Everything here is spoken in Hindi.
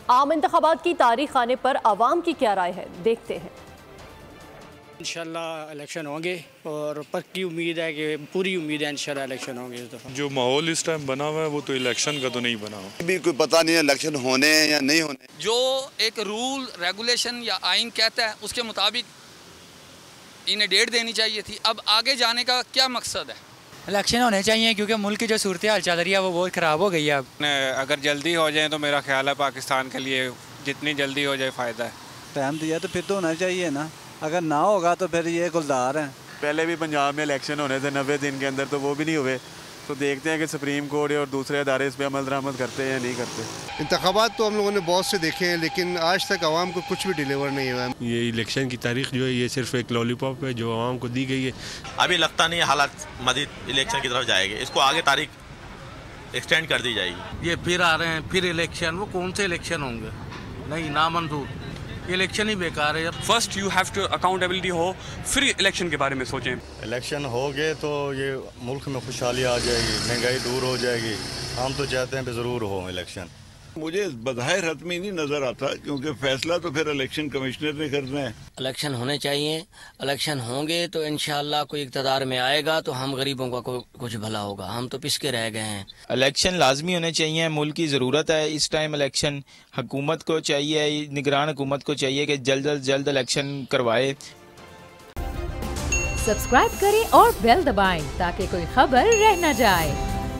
आम इंतखाबात की तारीख आने पर आवाम की क्या राय है, देखते हैं। इंशाल्लाह इलेक्शन होंगे और पक्की उम्मीद है कि पूरी उम्मीद है इंशाल्लाह इलेक्शन होंगे इस दफ़ा। जो माहौल इस टाइम बना हुआ है वो तो इलेक्शन का तो नहीं बना हुआ। अभी कोई पता नहीं है इलेक्शन होने या नहीं होने। जो एक रूल रेगुलेशन या आइन कहता है उसके मुताबिक इन्हें डेट देनी चाहिए थी। अब आगे जाने का क्या मकसद है? इलेक्शन होने चाहिए क्योंकि मुल्क की जो सूरत हाल चल रही है वो बहुत ख़राब हो गई है। अब अगर जल्दी हो जाए तो मेरा ख्याल है पाकिस्तान के लिए जितनी जल्दी हो जाए फ़ायदा है। टाइम दिया तो फिर तो होना चाहिए ना, अगर ना होगा तो फिर ये गुलजार हैं। पहले भी पंजाब में इलेक्शन होने थे 90 दिन के अंदर, तो वो भी नहीं हुए। तो देखते हैं कि सुप्रीम कोर्ट और दूसरे अदारे इस पर अमल दरामद करते हैं या नहीं करते। इंतखाबात तो हम लोगों ने बहुत से देखे हैं लेकिन आज तक आवाम को कुछ भी डिलीवर नहीं हुआ। ये इलेक्शन की तारीख जो है ये सिर्फ एक लॉलीपॉप है जो आवाम को दी गई है। अभी लगता नहीं हालात मजीद इलेक्शन की तरफ जाएंगे, इसको आगे तारीख एक्सटेंड कर दी जाएगी। ये फिर आ रहे हैं, फिर इलेक्शन, वो कौन से इलेक्शन होंगे? नहीं, नामंजूर, इलेक्शन ही बेकार है। First you have to accountability हो, फिर इलेक्शन के बारे में सोचें। इलेक्शन हो गए तो ये मुल्क में खुशहाली आ जाएगी, महंगाई दूर हो जाएगी। हम तो चाहते हैं कि ज़रूर हो इलेक्शन। मुझे बज़ाहिर हतमी नहीं नज़र आता क्योंकि फैसला तो फिर इलेक्शन कमिश्नर ने करना है। इलेक्शन होने चाहिए, इलेक्शन होंगे तो इंशाअल्लाह कोई इक़्तिदार में आएगा तो हम गरीबों का कुछ भला होगा। हम तो पिसके रह गए हैं। इलेक्शन लाजमी होने चाहिए, मुल्क की ज़रूरत है इस टाइम इलेक्शन। हुकूमत को चाहिए, निगरान हुकूमत को चाहिए कि जल्द अज जल्द इलेक्शन करवाए। सब्सक्राइब करें और बेल दबाएं ताकि कोई खबर रह न जाए।